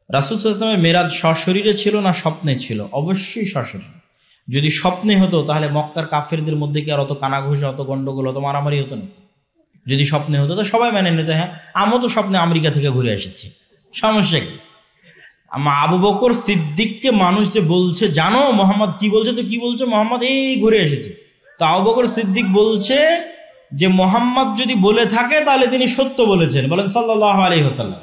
রাসূল সাল্লাল্লাহু আলাইহি ওয়াসাল্লামের মেরাজ সশরীরে ছিল না স্বপ্নে ছিল? অবশ্যই সশরীরে। যদি স্বপ্নে হতো তাহলে মক্কার কাফেরদের মধ্যে কি আর অত কানাঘুষা, অত গন্ডগোল, অত মারামারি হতো নাকি? যদি স্বপ্নে হতো তো সবাই মেনে নিত, হ্যাঁ আমিও তো স্বপ্নে আমেরিকা থেকে ঘুরে এসেছি, সমস্যা কি? আবু বকর সিদ্দিককে মানুষ যে বলছে জানো মোহাম্মদ কি বলছে, তো কি বলছে? মোহাম্মদ এই ঘুরে এসেছে। তো আবু বকর সিদ্দিক বলছে যে মোহাম্মদ যদি বলে থাকে তাহলে তিনি সত্য বলেছেন, বলেন সাল্লাল্লাহু আলাইহি ওয়াসাল্লাম।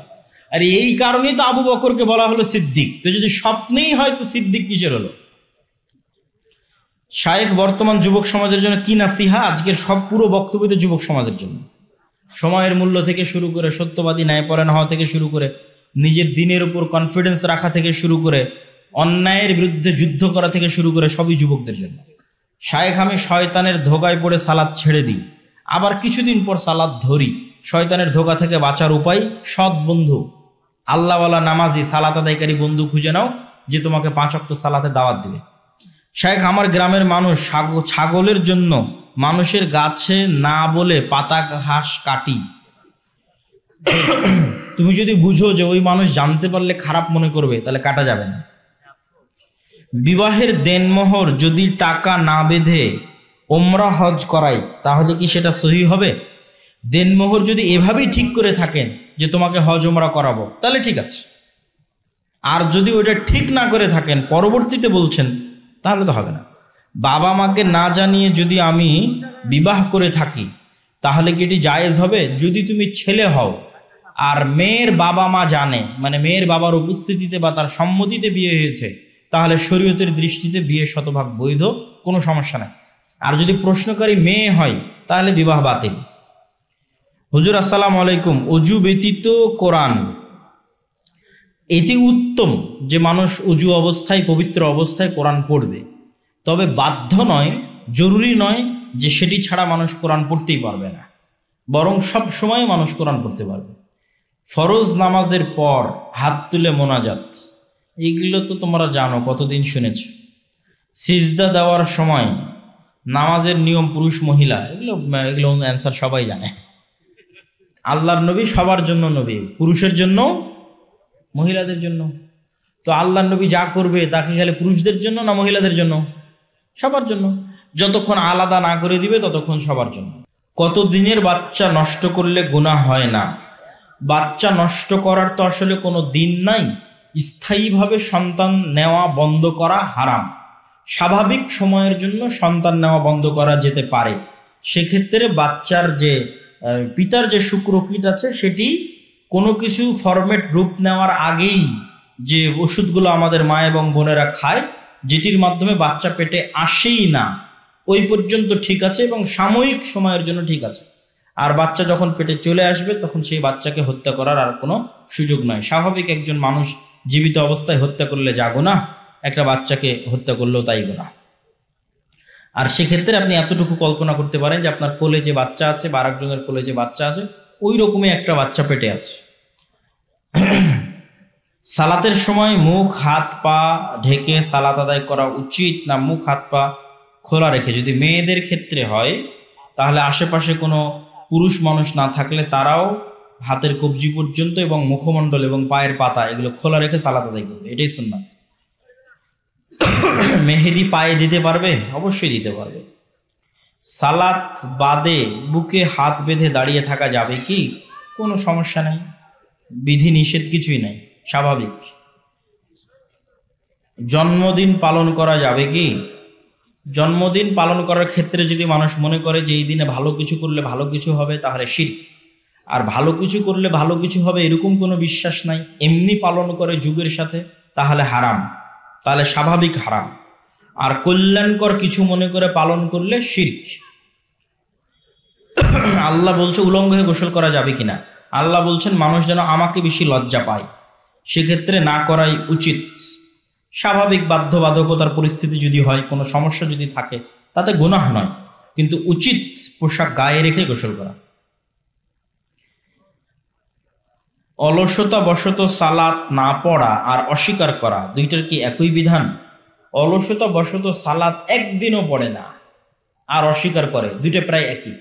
আর এই কারণেই তো আবু বকরকে বলা হলো সিদ্দিক। তো যদি স্বপ্নেই হয় তো সিদ্দিক কিসের হলো? শায়েখ বর্তমান যুবক সমাজের জন্য কি নাসিহা? আজকের সব পুরো বক্তব্য যুবক সমাজের জন্য। সময়ের মূল্য থেকে শুরু করে, সত্যবাদী ন্যায়পরায়ণ হওয়া থেকে শুরু করে, নিজের দিনের উপর কনফিডেন্স রাখা থেকে শুরু করে, অন্যায়ের বিরুদ্ধে যুদ্ধ করা থেকে শুরু করে সবই যুবকদের জন্য। শায়েখ আমি শয়তানের ধোকায় পড়ে সালাত ছেড়ে দিই, আবার কিছুদিন পর সালাত ধরি। শয়তানের ধোকা থেকে বাঁচার উপায়? সৎ বন্ধু, আল্লাহওয়ালা নামাজি সালাত আদায়কারী বন্ধু খুঁজে নাও যে তোমাকে 5 ওয়াক্ত সালাতে দাওয়াত দিবে। শায়েখ আমার গ্রামের মানুষ ছাগলের জন্য মানুষের গাছে না বলে পাতা ঘাস কাটি। তুমি যদি বুঝো যে ওই মানুষ জানতে পারলে খারাপ মনে করবে তাহলে কাটা যাবে না। বিবাহের দেনমোহর যদি টাকা না বেঁধে ওমরা হজ করাই তাহলে কি সেটা সহি হবে? দেনমোহর যদি এভাবেই ঠিক করে থাকেন যে তোমাকে হজ ওমরা করাবো তাহলে ঠিক আছে, আর যদি ওইটা ঠিক না করে থাকেন পরবর্তীতে বলছেন তাহলে তো হবে না। বাবা মাকে না জানিয়ে যদি আমি বিবাহ করে থাকি তাহলে কি এটি জায়েজ হবে? যদি তুমি ছেলে হও আর মেয়ের বাবা মা জানে, মানে মেয়ের বাবার উপস্থিতিতে বা তার সম্মতিতে বিয়ে হয়েছে, তাহলে শরীয়তের দৃষ্টিতে বিয়ে শতভাগ বৈধ, কোনো সমস্যা নাই। আর যদি প্রশ্নকারী মেয়ে হয় তাহলে বিবাহ বাতিল। হুজুর আসসালামু আলাইকুম, অজু ব্যতীত কোরআন, এটি উত্তম যে মানুষ অজু অবস্থায় পবিত্র অবস্থায় কোরআন পড়বে, তবে বাধ্য নয়, জরুরি নয় যে সেটি ছাড়া মানুষ কোরআন পড়তেই পারবে না, বরং সব সময় মানুষ কোরআন পড়তে পারবে। ফরজ নামাজের পর হাত তুলে মোনাজাত, এইগুলো তো তোমরা জানো, কতদিন শুনেছ। সিজদা দেওয়ার সময় নামাজের নিয়ম পুরুষ মহিলা, এগুলো অ্যান্সার সবাই জানে। আল্লাহর নবী সবার জন্য নবী, পুরুষের জন্য মহিলাদের জন্য। তো আল্লাহর নবী যা করবে তাকে গেলে পুরুষদের জন্য না মহিলাদের জন্য? সবার জন্য। যতক্ষণ আলাদা না করে দিবে ততক্ষণ সবার জন্য। কত দিনের বাচ্চা নষ্ট করলে গুনাহ হয় না? বাচ্চা নষ্ট করার তো আসলে কোনো দিন নাই, স্থায়ীভাবে সন্তান নেওয়া বন্ধ করা হারাম। স্বাভাবিক সময়ের জন্য সন্তান নেওয়া বন্ধ করা যেতে পারে। সেক্ষেত্রে বাচ্চার যে পিতার যে শুক্রকীট আছে সেটি কোনো কিছু ফরমেট রূপ নেওয়ার আগেই যে ওষুধগুলো আমাদের মা এবং বোনেরা খায়, যেটির মাধ্যমে বাচ্চা পেটে আসেই না, ওই পর্যন্ত ঠিক আছে এবং সাময়িক সময়ের জন্য ঠিক আছে। আর বাচ্চা যখন পেটে চলে আসবে তখন সেই বাচ্চাকে হত্যা করার আর কোনো সুযোগ নয়। স্বাভাবিক একজন মানুষ জীবিত অবস্থায় হত্যা করলে যা গুনাহ, একটা বাচ্চাকে হত্যা করলেও তাই গুনাহ। আর সেক্ষেত্রে আপনি এতটুকু কল্পনা করতে পারেন যে আপনার কোলে যে বাচ্চা আছে বা আরেকজনের কোলে যে বাচ্চা আছে, ওই রকমই একটা বাচ্চা পেটে আছে। সালাতের সময় মুখ হাত পা ঢেকে সালাত আদায় করা উচিত না মুখ হাত পা খোলা রেখে? যদি মেয়েদের ক্ষেত্রে হয় তাহলে আশেপাশে কোনো পুরুষ মানুষ না থাকলে তারাও হাতের কবজি পর্যন্ত এবং মুখমণ্ডল এবং পায়ের পাতা এগুলো খোলা রেখে সালাত আদায় করবে, এটাই সুন্নাত। মেহেদি পায়ে দিতে পারবে? অবশ্যই দিতে পারবে। সালাত বাদে বুকে হাত বেঁধে দাঁড়িয়ে থাকা যাবে কি? কোনো সমস্যা নেই, বিধি নিষেধ কিছুই নাই, স্বাভাবিক। জন্মদিন পালন করা যাবে কি? জন্মদিন পালন করার ক্ষেত্রে যদি মানুষ মনে করে যে এই দিনে ভালো কিছু করলে ভালো কিছু হবে তাহলে শিরক। আর ভালো কিছু করলে ভালো কিছু হবে এরকম কোনো বিশ্বাস নাই, এমনি পালন করে যুগের সাথে, তাহলে হারাম, তাহলে স্বাভাবিক হারাম। আর কল্যাণকর কিছু মনে করে পালন করলে শিরক। আল্লাহ বলছে উলঙ্গ হয়ে গোসল করা যাবে কিনা? আল্লাহ বলছেন মানুষ যেন আমাকে বেশি লজ্জা পায়, সেক্ষেত্রে না করাই উচিত। স্বাভাবিক বাধ্যবাধকতার পরিস্থিতি যদি হয়, কোনো সমস্যা যদি থাকে, তাতে গুনাহ নয়, কিন্তু উচিত পোশাক গায়ে রেখে গোসল করা। অলসতা বশত সালাত না পড়া আর অস্বীকার করা, দুইটার কি একই বিধান? অলসতা বশত সালাত একদিনও পড়ে না আর অস্বীকার করে, দুইটা প্রায় একই।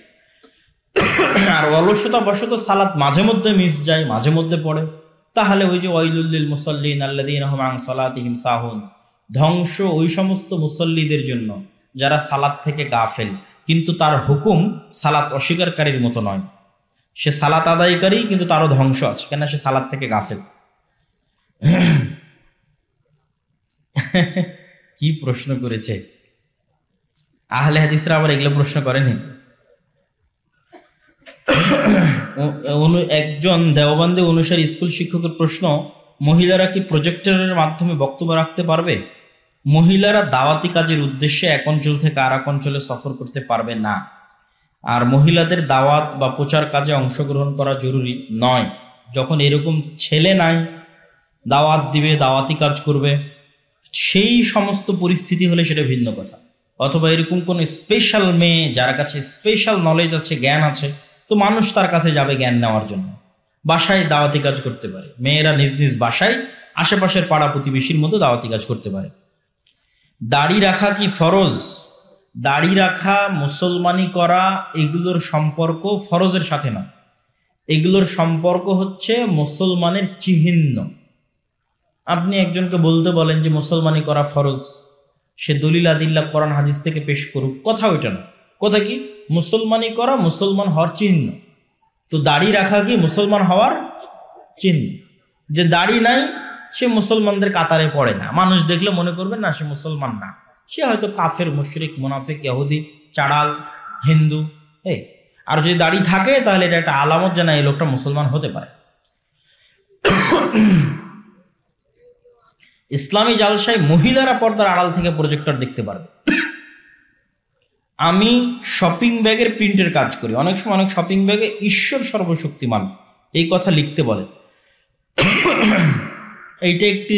আর অলসতা বশত সালাত মাঝে মধ্যে মিস যায়, মাঝে মধ্যে পড়ে, তাহলে ওই যে ওয়াইলুল লিল মুসাল্লিন আল্লাযীনা হুম আন সালাতিহিম সাহুন, ধ্বংস ওই সমস্ত মুসল্লিদের জন্য যারা সালাত থেকে গাফেল, কিন্তু তার হুকুম সালাত অস্বীকারীর মতো নয়। সে সালাত আদায়কারী কিন্তু তারও ধ্বংস আছে, কেন সে সালাত থেকে গাফেল। কি প্রশ্ন করেছে! আহলে হাদিসরা আবার এগুলো প্রশ্ন করেনি। একজন দেওবন্দি অনুসারী স্কুল শিক্ষকের প্রশ্ন, মহিলারা কি প্রজেক্টরের মাধ্যমে বক্তব্য রাখতে পারবে? মহিলারা দাওয়াতি কাজের উদ্দেশ্যে এক অঞ্চল থেকে আর এক অঞ্চলে সফর করতে পারবে না। আর মহিলাদের দাওয়াত বা প্রচার কাজে অংশগ্রহণ করা জরুরি নয়। যখন এরকম ছেলে নাই, দাওয়াত দিবে, দাওয়াতি কাজ করবে, সেই সমস্ত পরিস্থিতি হলে সেটা ভিন্ন কথা। অথবা এরকম কোন স্পেশাল মেয়ে যার কাছে স্পেশাল নলেজ আছে, জ্ঞান আছে, তো মানুষ তার কাছে যাবে জ্ঞান নেওয়ার জন্য। বাসায় দাওয়াতি কাজ করতে পারে, মেয়েরা নিজ নিজ বাসায় আশেপাশের পাড়া প্রতিবেশীর মতো দাওয়াতি কাজ করতে পারে। দাড়ি রাখা কি ফরজ? দাড়ি রাখা, মুসলমানি করা, এগুলোর সম্পর্ক ফরজের সাথে না। এগুলোর সম্পর্ক হচ্ছে মুসলমানের চিহ্ন। আপনি একজনকে বলতে বলেন যে মুসলমানি করা ফরজ, সে দলিল আদিল্লাহ কোরআন হাদিস থেকে পেশ করুক, কথা ওইটা না। কথা কি? মুসলমানি করা মুসলমান হওয়ার চিহ্ন। তো দাড়ি রাখা কি মুসলমান হওয়ার চিহ্ন? যে দাড়ি নাই সে মুসলমানদের কাতারে পড়ে না, মানুষ দেখলে মনে করবে না সে মুসলমান না, সে হয়তো কাফের, মুশরিক, মুনাফিক, ইহুদি, চাড়াল, হিন্দু। আর যদি দাড়ি থাকে তাহলে এটা একটা আলামত যে না এই লোকটা মুসলমান হতে পারে। ইসলামী জালসায় মহিলারা পর্দার আড়াল থেকে প্রজেক্টর দেখতে পারবে। আমি শপিং ব্যাগের প্রিন্টের কাজ করি, অনেক সময় অনেক শপিং ব্যাগে ঈশ্বর সর্বশক্তিমান এই কথা লিখতে বলে। এইটা একটি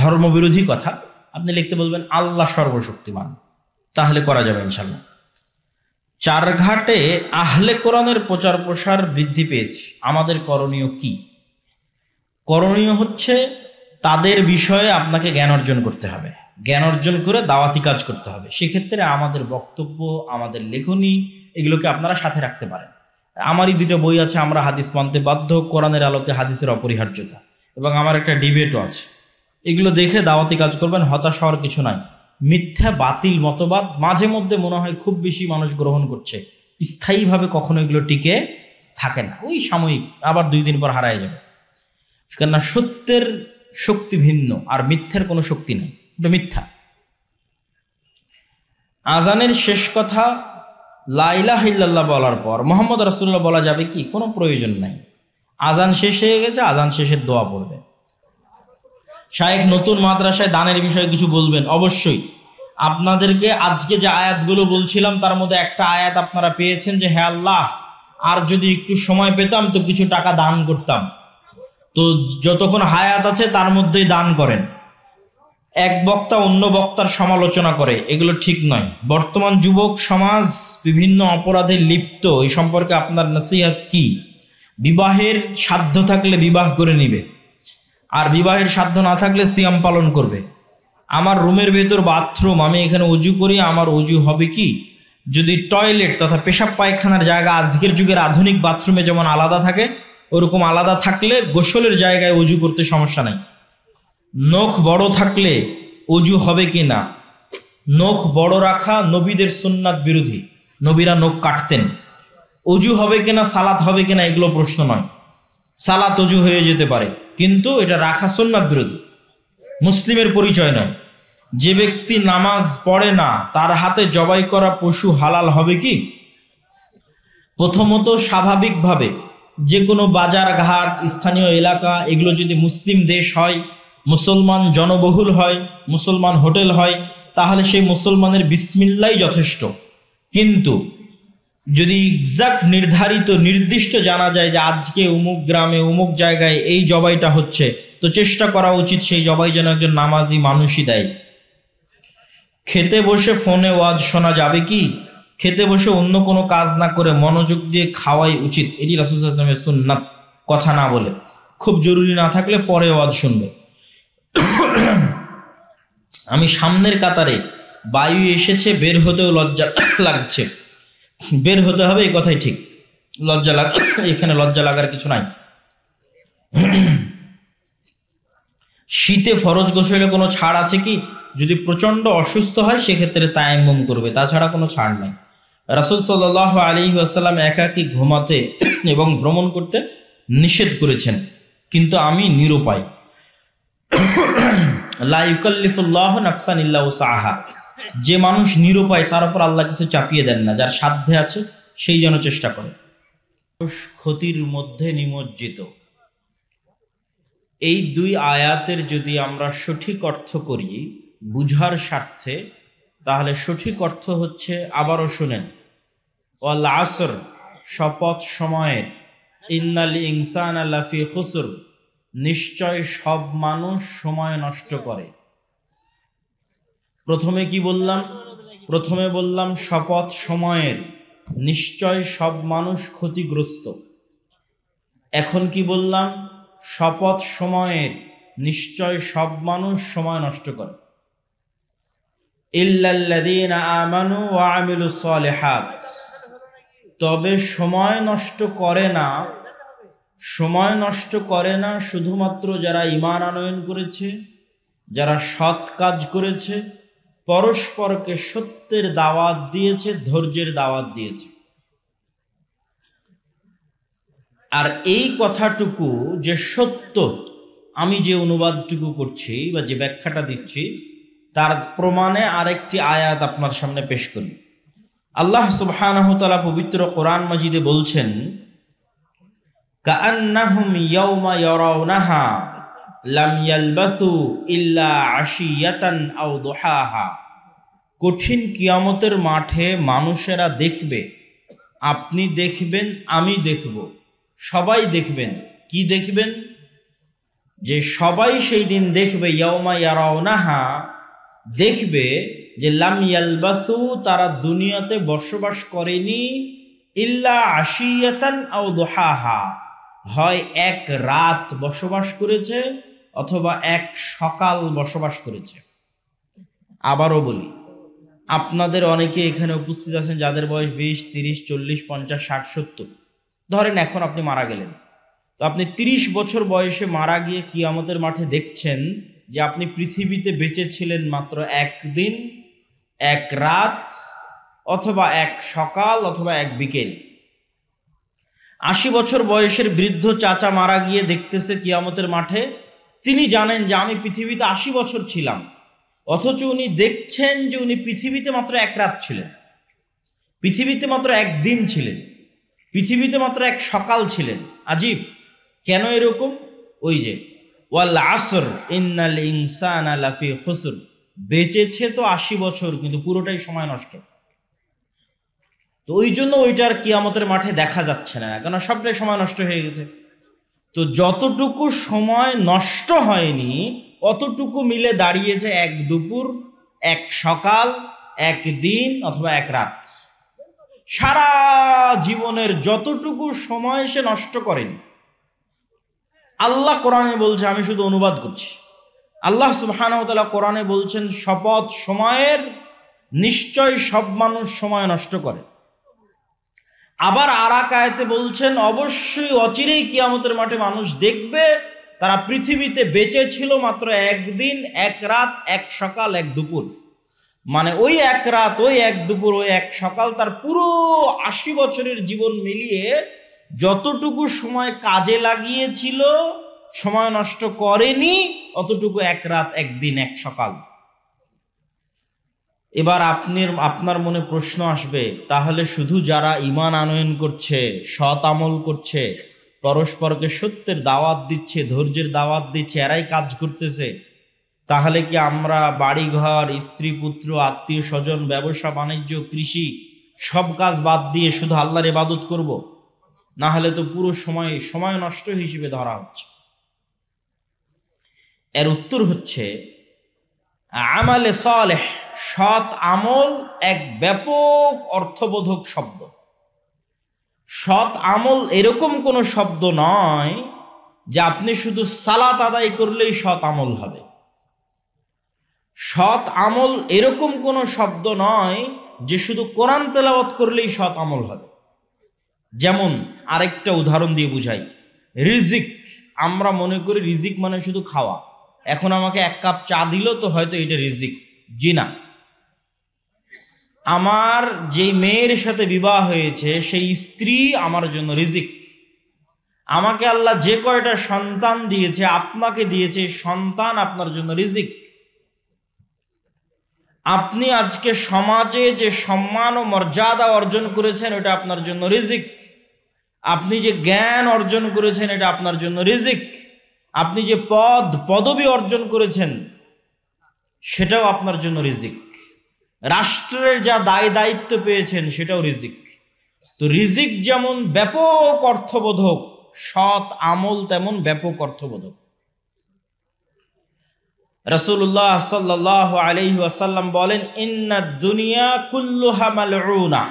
ধর্মবিরোধী কথা। আপনি লিখতে বলবেন আল্লাহ সর্বশক্তিমান, তাহলে করা যাবে ইনশাল্লাহ। চারঘাটে আহলে কোরআনের প্রচার প্রসার বৃদ্ধি পেয়েছে, আমাদের করণীয় কি? করণীয় হচ্ছে তাদের বিষয়ে আপনাকে জ্ঞান অর্জন করতে হবে, জ্ঞান অর্জন করে দাওয়াতি কাজ করতে হবে। সেক্ষেত্রে আমাদের বক্তব্য, আমাদের লেখনী, এগুলোকে আপনারা সাথে রাখতে পারেন। আমারই 2টা বই আছে, আমরা হাদিস মানতে বাধ্য, কোরআনের আলোকে হাদিসের অপরিহার্যতা, এবং আমার একটা ডিবেটও আছে। এগুলো দেখে দাওয়াতি কাজ করবেন, হতাশ হওয়ার কিছু নাই। মিথ্যা বাতিল মতবাদ মাঝে মধ্যে মনে হয় খুব বেশি মানুষ গ্রহণ করছে, স্থায়ীভাবে কখনো এগুলো টিকে থাকে না, ওই সাময়িক, আবার 2 দিন পর হারায় যাবে। কেননা সত্যের শক্তি ভিন্ন, আর মিথ্যার কোনো শক্তি নেই, এটা মিথ্যা। আজানের শেষ কথা লা ইলাহা ইল্লাল্লাহ বলার পর মুহাম্মদ রাসূলুল্লাহ বলা যাবে কি? কোনো প্রয়োজন নাই। আজান শেষ হয়ে গেছে, আজান শেষের দোয়া পড়বে। শায়েখ নতুন মাদ্রাসায় দানের বিষয়ে কিছু বলবেন? অবশ্যই। আপনাদেরকে আজকে যে আয়াতগুলো বলছিলাম তার মধ্যে একটা আয়াত আপনারা পেয়েছেন যে হে আল্লাহ, আর যদি একটু সময় পেতাম তো কিছু টাকা দান করতাম। তো যতক্ষণ হায়াত আছে তার মধ্যেই দান করেন। এক বক্তা অন্য বক্তার সমালোচনা করে, এগুলো ঠিক নয়। বর্তমান যুবক সমাজ বিভিন্ন অপরাধে লিপ্ত, এই সম্পর্কে আপনার নসিহত কি? বিবাহের সাধ্য থাকলে বিবাহ করে নিবে, আর বিবাহের সাধ্য না থাকলে সিয়াম পালন করবে। আমার রুমের ভেতর বাথরুম, আমি এখানে অজু করি, আমার অজু হবে কি? যদি টয়লেট তথা পেশাব পায়খানার জায়গা আজকের যুগের আধুনিক বাথরুমে যেমন আলাদা থাকে, ওরকম আলাদা থাকলে গোসলের জায়গায় অজু করতে সমস্যা নাই। নখ বড় থাকলে অজু হবে কি না? নখ বড় রাখা নবীদের সুন্নাত বিরোধী, নবীরা নখ কাটতেন। অজু হবে কিনা, সালাত হবে কিনা, এগুলো প্রশ্ন নয়। সালাত অজু হয়ে যেতে পারে, কিন্তু এটা রাখা সুন্নাত বিরোধী, মুসলিমের পরিচয় নয়। যে ব্যক্তি নামাজ পড়ে না তার হাতে জবাই করা পশু হালাল হবে কি? প্রথমত স্বাভাবিকভাবে যে কোনো বাজার ঘাট, স্থানীয় এলাকা, এগুলো যদি মুসলিম দেশ হয়, মুসলমান জনবহুল হয়, মুসলমান হোটেল হয়, তাহলে সেই মুসলমানের বিসমিল্লাহ যথেষ্ট। কিন্তু যদি এক্সাক্ট নির্ধারিত নির্দিষ্ট জানা যায় যে আজকে অমুক গ্রামে অমুক জায়গায় এই জবাইটা হচ্ছে, তো চেষ্টা করা উচিত সেই জবাই যেন একজন নামাজি মানুষই দেয়। খেতে বসে ফোনে ওয়াজ শোনা যাবে কি? খেতে বসে অন্য কোনো কাজ না করে মনোযোগ দিয়ে খাওয়াই উচিত, এটি রাসূল সাল্লাল্লাহু আলাইহি ওয়াসাল্লামের সুন্নাত। কথা না বলে, খুব জরুরি না থাকলে পরে ওয়াজ শুনবে। আমি সামনের কাতারে, বায়ু এসেছে, বের হতেও লজ্জা লাগছে, বের হতে হবে, এই কথাই ঠিক। লজ্জা এখানে লজ্জা লাগার কিছু নাই। শীতে ফরজ গোসলে কোনো ছাড় আছে কি? যদি প্রচন্ড অসুস্থ হয় সেক্ষেত্রে তায়াম্মুম করবে, তাছাড়া কোনো ছাড় নাই। রাসূল সাল্লাল্লাহু আলাইহি ওয়াসাল্লাম একাকী ঘুমাতে এবং ভ্রমণ করতে নিষেধ করেছেন, কিন্তু আমি নিরুপায়। লা ইউকাল্লিফুল্লাহু নাফসান ইল্লা উসআহা। যে মানুষ নিরুপায় তার উপর আল্লাহ কিছু চাপিয়ে দেন না, যার সাধ্যে আছে সেই যেন চেষ্টা করে। ক্ষতির মধ্যে নিমজ্জিত, এই দুই আয়াতের যদি আমরা সঠিক অর্থ করি বুঝার স্বার্থে, তাহলে সঠিক অর্থ হচ্ছে, আবারও শুনেন, ওয়াল আসর, শপথ সময়ের, ইন্নাল ইনসানা লাফি খুসর, নিশ্চয় সব মানুষ সময় নষ্ট করে। প্রথমে কি বললাম? প্রথমে বললাম শপথ সময়ের, নিশ্চয় সব মানুষ ক্ষতিগ্রস্ত। এখন কি বললাম? শপথ সময়ের, নিশ্চয় সব মানুষ সময় নষ্ট করে। ইল্লাল্লাযীনা আমানু ওয়া আমিলুস সালিহাত, তবে সময় নষ্ট করে না, সময় নষ্ট করে না শুধুমাত্র যারা ঈমান আনয়ন করেছে, যারা সৎ কাজ করেছে, পরস্পরকে সত্যের দাওয়াত দিয়েছে, ধৈর্যের দাওয়াত দিয়েছে। আর এই কথাটুকু যে সত্য, আমি যে অনুবাদটুকু করছি বা যে ব্যাখ্যাটা দিচ্ছি তার প্রমাণে আরেকটি আয়াত আপনার সামনে পেশ করি। আল্লাহ সুবহানাহু ওয়া তাআলা পবিত্র কোরআন মাজিদে বলছেন, কাআন্নাহুম ইয়াওমা ইয়ারাউনাহা লাম ইয়ালবাসু ইল্লা আশিয়াতান আও দুহাহা। কঠিন কিয়ামতের মাঠে মানুষেরা দেখবে, আপনি দেখবেন, আমি দেখব, সবাই দেখবেন। কি দেখবেন? যে সবাই সেই দিন দেখবে, ইয়াউমা ইয়ারাউনাহা, দেখবে যে লাম ইয়ালবাসু, তারা দুনিয়াতে বসবাস করেনি, ইল্লা আশিয়াতান আও দুহাহা, হয় এক রাত বসবাস করেছে অথবা এক সকাল বসবাস করেছে। আবারও বলি, আপনাদের অনেকে এখানে উপস্থিত আছেন যাদের বয়স 20, 30, 40, 50, 60, 70। ধরেন এখন আপনি মারা গেলেন, তো আপনি 30 বছর বয়সে মারা গিয়ে কিয়ামতের মাঠে দেখছেন যে আপনি পৃথিবীতে বেঁচে ছিলেন মাত্র একদিন, এক রাত, অথবা এক সকাল, অথবা এক বিকেল। 80 বছর বয়সের বৃদ্ধ চাচা মারা গিয়ে দেখতেছে কিয়ামতের মাঠে, তিনি জানেন যে আমি পৃথিবীতে 80 বছর ছিলাম, অথচ উনি দেখছেন যে উনি পৃথিবীতে মাত্র এক রাত ছিলেন, পৃথিবীতে মাত্র একদিন ছিলেন, পৃথিবীতে মাত্র এক সকাল ছিলেন। আজীব! কেন এরকম? ওই যে ওয়াল আসর ইন্নাল ইনসানা লাফি খুসর, বেঁচেছে তো 80 বছর কিন্তু পুরোটাই সময় নষ্ট। তো ওই জন্য ওইটার কিয়ামতের মাঠে দেখা যাচ্ছে না, কারণ সবটাই সময় নষ্ট হয়ে গেছে। তো যতটুকু সময় নষ্ট হয়নি অতটুকু মিলে দাঁড়িয়েছে এক দুপুর, এক সকাল, এক দিন, অথবা এক রাত। সারা জীবনের যতটুকু সময় সে নষ্ট করেনি। আল্লাহ কোরআনে বলছে, আমি শুধু অনুবাদ করছি, আল্লাহ সুবহানাহু ওয়া তাআলা কোরআনে বলছেন শপথ সময়ের, নিশ্চয় সব মানুষ সময় নষ্ট করে। আবার আরেক আয়াতে বলছেন অবশ্যই অচিরেই কিয়ামতের মাঠে মানুষ দেখবে তারা পৃথিবীতে বেঁচে ছিল মাত্র একদিন, এক রাত, এক সকাল, এক দুপুর। মানে ওই এক রাত, ওই এক দুপুর, ওই এক সকাল, তার পুরো 80 বছরের জীবন মিলিয়ে যতটুকু সময় কাজে লাগিয়েছিল, সময় নষ্ট করেনি, অতটুকু এক রাত, একদিন, এক সকাল। এবার আপনার মনে প্রশ্ন আসবে, তাহলে শুধু যারা ঈমান আনয়ন করছে, সৎ আমল করছে, পরস্পরকে সত্যের দাওয়াত দিচ্ছে, ধৈর্যের দাওয়াত দিচ্ছে, এরাই কাজ করতেছে, তাহলে কি আমরা বাড়িঘর, স্ত্রী পুত্র, আত্মীয় স্বজন, ব্যবসা বাণিজ্য, কৃষি সব কাজ বাদ দিয়ে শুধু আল্লাহর ইবাদত করব? না হলে তো পুরো সময় নষ্ট হিসেবে ধরা হচ্ছে। এর উত্তর হচ্ছে, আমালে সালেহ, সৎ আমল এক ব্যাপক অর্থবোধক শব্দ। সৎ আমল এরকম কোনো শব্দ নয় যে আপনি শুধু সালাত আদায় করলেই সৎ আমল হবে। সৎ আমল এরকম কোনো শব্দ নয় যে শুধু কোরআন তেলাওয়াত করলেই সৎ আমল হবে। যেমন আরেকটা উদাহরণ দিয়ে বুঝাই, রিজিক। আমরা মনে করি রিজিক মানে শুধু খাওয়া, এখন আমাকে 1 কাপ চা দিল তো হয়তো এটা রিজিক। জি না, আমার যেই মেয়ের সাথে বিবাহ হয়েছে সেই স্ত্রী আমার জন্য রিজিক। আমাকে আল্লাহ যে কয়টা সন্তান দিয়েছে, আপনাকে দিয়েছে, সন্তান আপনার জন্য রিজিক। আপনি আজকে সমাজে যে সম্মান ও মর্যাদা অর্জন করেছেন ওটা আপনার জন্য রিজিক। আপনি যে জ্ঞান অর্জন করেছেন এটা আপনার জন্য রিজিক। আপনি যে পদবি অর্জন করেছেন সেটাও আপনার জন্য রিজিক। রাষ্ট্রের যা দায় দায়িত্ব পেয়েছেন সেটাও রিজিক। তো রিজিক যেমন ব্যাপক অর্থবোধক, সৎ আমল তেমন ব্যাপক অর্থবোধক। রাসূলুল্লাহ সাল্লাল্লাহু আলাইহি ওয়াসাল্লাম বলেন, ইন্নাদ দুনিয়া কুল্লুহা মালউনা,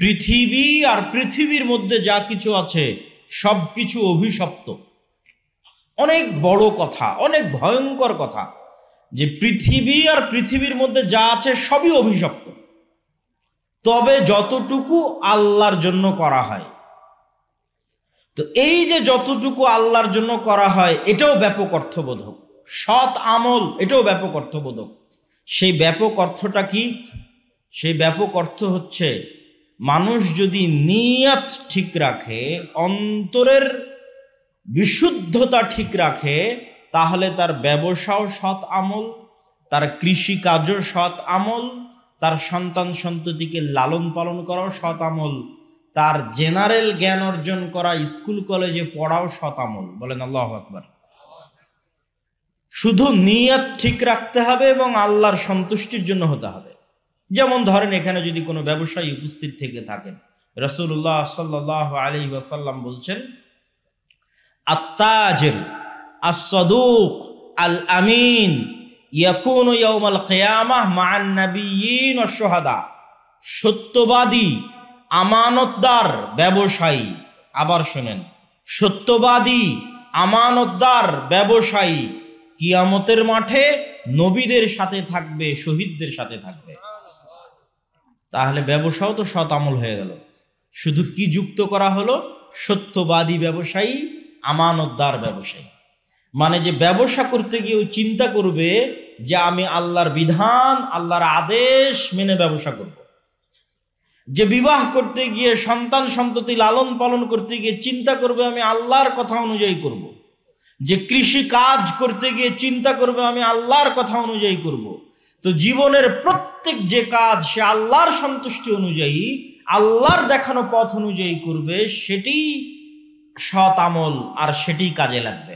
পৃথিবী আর পৃথিবীর মধ্যে যা কিছু আছে সবকিছু অভিশপ্ত। অনেক বড় কথা, অনেক ভয়ঙ্কর কথা যে পৃথিবী আর পৃথিবীর মধ্যে যা আছে সবই অভিশপ্ত, তবে যতটুকু আল্লাহর জন্য করা হয়। তো এই যে যতটুকু আল্লাহর জন্য করা হয় এটাও ব্যাপক অর্থবোধক। সৎ আমল এটাও ব্যাপক অর্থবোধক। সেই ব্যাপক অর্থটা কি? সেই ব্যাপক অর্থ হচ্ছে মানুষ যদি নিয়ত ঠিক রাখে, অন্তরের বিশুদ্ধতা ঠিক রাখে, তাহলে তার ব্যবসাও সৎ আমল, তার কৃষি কাজও সৎ আমল, তার সন্তান সন্ততিকে লালন পালন করাও সৎ আমল, তার জেনারেল জ্ঞান অর্জন করা, স্কুল কলেজে পড়াও সৎ আমল। বলেন আল্লাহু আকবার। শুধু নিয়ত ঠিক রাখতে হবে এবং আল্লাহর সন্তুষ্টির জন্য হতে হবে। যেমন ধরেন এখানে যদি কোনো ব্যবসায়ী উপস্থিত থেকে থাকেন, রাসূলুল্লাহ সাল্লাল্লাহু আলাইহি ওয়াসাল্লাম বলছেন, আত-তাজির আস-সাদুক আল-আমিন ইয়াকুনু ইয়াউমাল কিয়ামাহ মা'আন নাবিয়্যিন ওয়াশ শুহাদা। সত্যবাদী, আমানতদার ব্যবসায়ী, আবার শুনেন, সত্যবাদী, আমানতদার ব্যবসায়ী কিয়ামতের মাঠে নবীদের সাথে থাকবে, শহীদদের সাথে থাকবে। তাহলে ব্যবসাও তো সৎ আমল হয়ে গেল। শুধু কি যুক্ত করা হলো? সত্যবাদী ব্যবসায়ী, আমানতদার ব্যবসায়ী। মানে যে ব্যবসা করতে গিয়ে চিন্তা করবে যে আমি আল্লাহর বিধান, আল্লাহর আদেশ মেনে ব্যবসা করব। যে বিবাহ করতে গিয়ে, সন্তান সন্ততি লালন পালন করতে গিয়ে চিন্তা করবে আমি আল্লাহর কথা অনুযায়ী করব। যে কৃষি কাজ করতে গিয়ে চিন্তা করবে আমি আল্লাহর কথা অনুযায়ী করব। তো জীবনের প্রত্যেক যে কাজ সে আল্লাহর সন্তুষ্টি অনুযায়ী, আল্লাহর দেখানো পথ অনুযায়ী করবে, সেটি সৎ আমল আর সেটি কাজে লাগবে।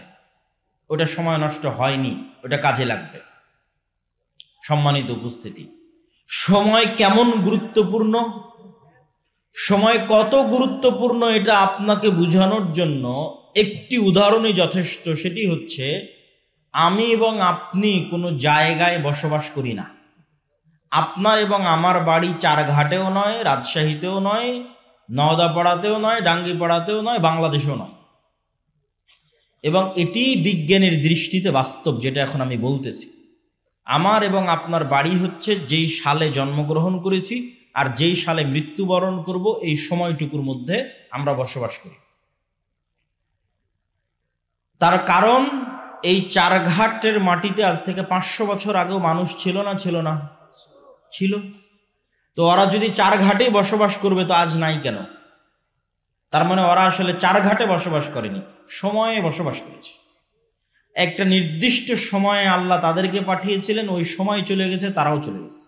ওটা সময় নষ্ট হয়নি, ওটা কাজে লাগবে। সম্মানিত উপস্থিতি, সময় কেমন গুরুত্বপূর্ণ, সময় কত গুরুত্বপূর্ণ এটা আপনাকে বোঝানোর জন্য একটি উদাহরণই যথেষ্ট। সেটি হচ্ছে, আমি এবং আপনি কোনো জায়গায় বসবাস করি না। আপনার এবং আমার বাড়ি চারঘাটেও নয়, রাজশাহীতেও নয়, নওদাপাড়াতেও নয়, ডাঙ্গিপাড়াতেও নয়, বাংলাদেশেও নয়। এবং এটি বিজ্ঞানের দৃষ্টিতে বাস্তব, যেটা এখন আমি বলতেছি। আমার এবং আপনার বাড়ি হচ্ছে যেই সালে জন্মগ্রহণ করেছি আর যেই সালে মৃত্যুবরণ করব, এই সময়টুকুর মধ্যে আমরা বসবাস করি। তার কারণ এই চারঘাটের মাটিতে আজ থেকে 500 বছর আগেও মানুষ ছিল না? ছিল না? ছিল। তো ওরা যদি চারঘাটেই বসবাস করবে তো আজ নাই কেন? তার মানে ওরা আসলে চারঘাটে বসবাস করেনি, সময়ে বসবাস করেছে। একটা নির্দিষ্ট সময়ে আল্লাহ তাদেরকে পাঠিয়েছিলেন, ওই সময় চলে গেছে, তারাও চলে গেছে।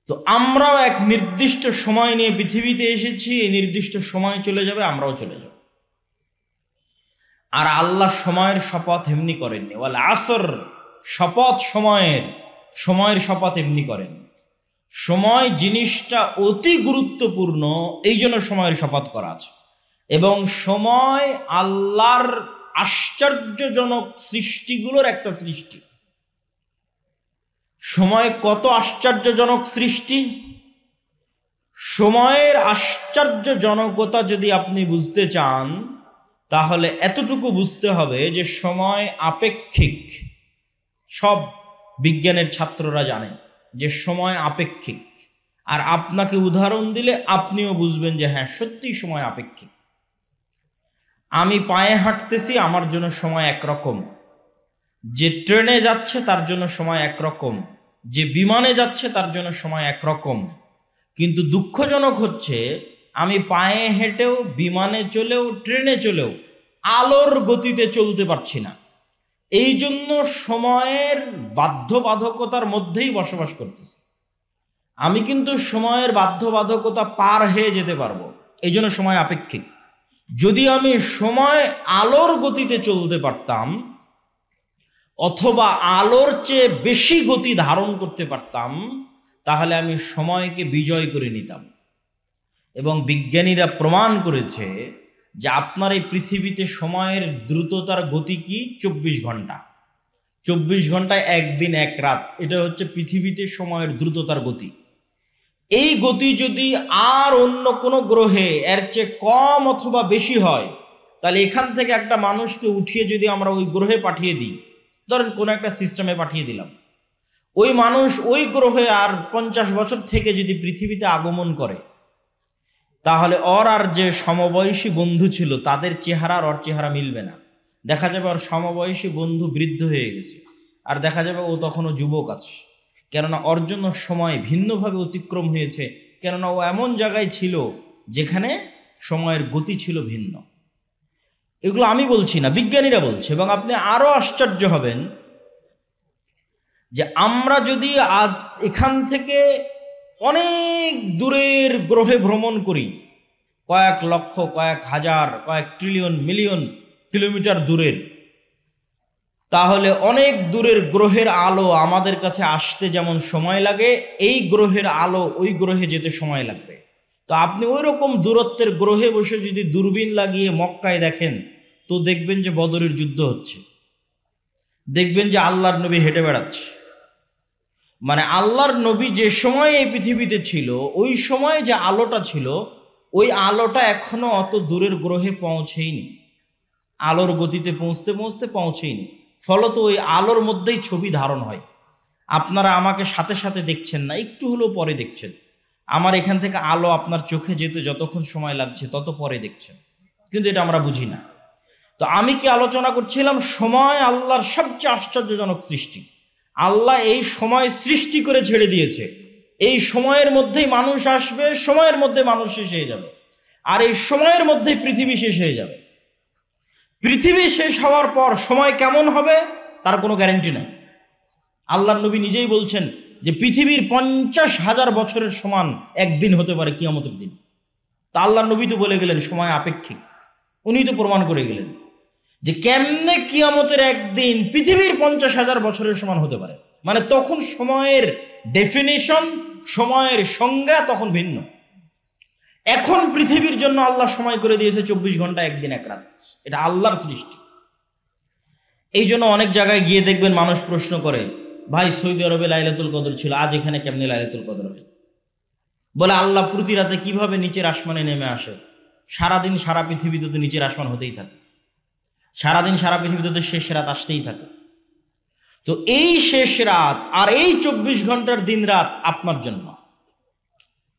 তো আমরাও এক নির্দিষ্ট সময় নিয়ে পৃথিবীতে এসেছি, এই নির্দিষ্ট সময় চলে যাবে, আমরাও চলে যাব। আর আল্লাহ সময়ের শপথ এমনি করেননি। ওয়াল আসর, শপথ সময়ের শপথ এমনি করেন। সময় জিনিসটা অতি গুরুত্বপূর্ণ, এই জন্য সময়ের শপথ করা আছে। এবং সময় আল্লাহর আশ্চর্যজনক সৃষ্টিগুলোর একটা সৃষ্টি। সময় কত আশ্চর্যজনক সৃষ্টি! সময়ের আশ্চর্যজনকতা যদি আপনি বুঝতে চান তাহলে এতটুকু বুঝতে হবে যে সময় আপেক্ষিক। সব বিজ্ঞানের ছাত্ররা জানে যে সময় আপেক্ষিক। আর আপনাকে উদাহরণ দিলে আপনিও বুঝবেন যে হ্যাঁ, সত্যি সময় আপেক্ষিক। আমি পায়ে হাঁটতেছি, আমার জন্য সময় একরকম, যে ট্রেনে যাচ্ছে তার জন্য সময় একরকম, যে বিমানে যাচ্ছে তার জন্য সময় একরকম। কিন্তু দুঃখজনক হচ্ছে আমি পায়ে হেঁটেও, বিমানে চলেও, ট্রেনে চলেও আলোর গতিতে চলতে পারছি না। এই জন্য সময়ের বাধ্যবাধকতার মধ্যেই বসবাস করতেছি। আমি কিন্তু সময়ের বাধ্যবাধকতা পার হয়ে যেতে পারবো, এই জন্য সময় আপেক্ষিক। যদি আমি সময় আলোর গতিতে চলতে পারতাম, অথবা আলোর চেয়ে বেশি গতি ধারণ করতে পারতাম, তাহলে আমি সময়কে বিজয় করে নিতাম। এবং বিজ্ঞানীরা প্রমাণ করেছে যে আপনার এই পৃথিবীতে সময়ের দ্রুততার গতি কি 24 ঘন্টা। 24 ঘন্টায় একদিন এক রাত, এটা হচ্ছে পৃথিবীতে সময়ের দ্রুততার গতি। এই গতি যদি আর অন্য কোনো গ্রহে এর চেয়ে কম অথবা বেশি হয়, তাহলে এখান থেকে একটা মানুষকে উঠিয়ে যদি আমরা ওই গ্রহে পাঠিয়ে দিই, ধরেন কোনো একটা সিস্টেমে পাঠিয়ে দিলাম, ওই মানুষ ওই গ্রহে আর 50 বছর থেকে যদি পৃথিবীতে আগমন করে, তাহলে ওর আর যে সমবয়সী বন্ধু ছিল তাদের চেহারা আর ওর চেহারা মিলবে না। দেখা যাবে ওর সমবয়সী বন্ধু বৃদ্ধ হয়ে গেছে, আর দেখা যাবে ও তখনও যুবক আছে। কেননা ওর জন্য সময় ভিন্নভাবে অতিক্রম হয়েছে, কেননা ও এমন জায়গায় ছিল যেখানে সময়ের গতি ছিল ভিন্ন। এগুলো আমি বলছি না, বিজ্ঞানীরা বলছে। এবং আপনি আরো আশ্চর্য হবেন যে আমরা যদি আজ এখান থেকে অনেক দূরের গ্রহে ভ্রমণ করি, কয়েক লক্ষ, কয়েক হাজার, কয়েক ট্রিলিয়ন, মিলিয়ন কিলোমিটার দূরের, তাহলে অনেক দূরের গ্রহের আলো আমাদের কাছে আসতে যেমন সময় লাগে, এই গ্রহের আলো ওই গ্রহে যেতে সময় লাগবে। তো আপনি ওই রকম দূরত্বের গ্রহে বসে যদি দূরবীন লাগিয়ে মক্কায় দেখেন, তো দেখবেন যে বদরের যুদ্ধ হচ্ছে, দেখবেন যে আল্লাহর নবী হেঁটে বেড়াচ্ছে। মানে আল্লাহর নবী যে সময় এই পৃথিবীতে ছিল, ওই সময় যে আলোটা ছিল, ওই আলোটা এখনো অত দূরের গ্রহে পৌঁছেইনি, আলোর গতিতে পৌঁছতে পৌঁছতে পৌঁছেইনি। ফলত ওই আলোর মধ্যেই ছবি ধারণ হয়। আপনারা আমাকে সাথে সাথে দেখছেন না, একটু হলেও পরে দেখছেন। আমার এখান থেকে আলো আপনার চোখে যেতে যতক্ষণ সময় লাগছে তত পরে দেখছেন, কিন্তু এটা আমরা বুঝি না। তো আমি কি আলোচনা করছিলাম, সময় আল্লাহর সবচেয়ে আশ্চর্যজনক সৃষ্টি। আল্লাহ এই সময় সৃষ্টি করে ছেড়ে দিয়েছে। এই সময়ের মধ্যেই মানুষ আসবে, সময়ের মধ্যে মানুষ শেষ হয়ে যাবে, আর এই সময়ের মধ্যেই পৃথিবী শেষ হয়ে যাবে। পৃথিবী শেষ হওয়ার পর সময় কেমন হবে তার কোনো গ্যারান্টি নাই। আল্লাহর নবী নিজেই বলছেন যে পৃথিবীর 50,000 বছরের সমান একদিন হতে পারে কিয়ামতের দিন। তা আল্লাহর নবী তো বলে গেলেন সময় আপেক্ষিক। উনি তো প্রমাণ করে গেলেন যে কেমনে কিয়ামতের একদিন পৃথিবীর 50,000 বছরের সমান হতে পারে। মানে তখন সময়ের ডেফিনিশন, সময়ের সংজ্ঞা তখন ভিন্ন। এখন পৃথিবীর জন্য আল্লাহ সময় করে দিয়েছে 24 ঘন্টা একদিন এক রাত। এটা আল্লাহর সৃষ্টি। এই জন্য অনেক জায়গায় গিয়ে দেখবেন মানুষ প্রশ্ন করে, ভাই সৌদি আরবে লাইলাতুল কদর ছিল, আজ এখানে কেমনে লাইলাতুল কদর হয়? বলে আল্লাহ প্রতি রাতে কিভাবে নিচের আসমানে নেমে আসে? সারাদিন সারা পৃথিবীতে তো নিচের আসমান হতেই থাকে, সারাদিন সারা পৃথিবীতে তো শেষ রাত আসতেই থাকে। তো এই শেষ রাত আর এই 24 ঘন্টার দিন রাত আপনার জন্য।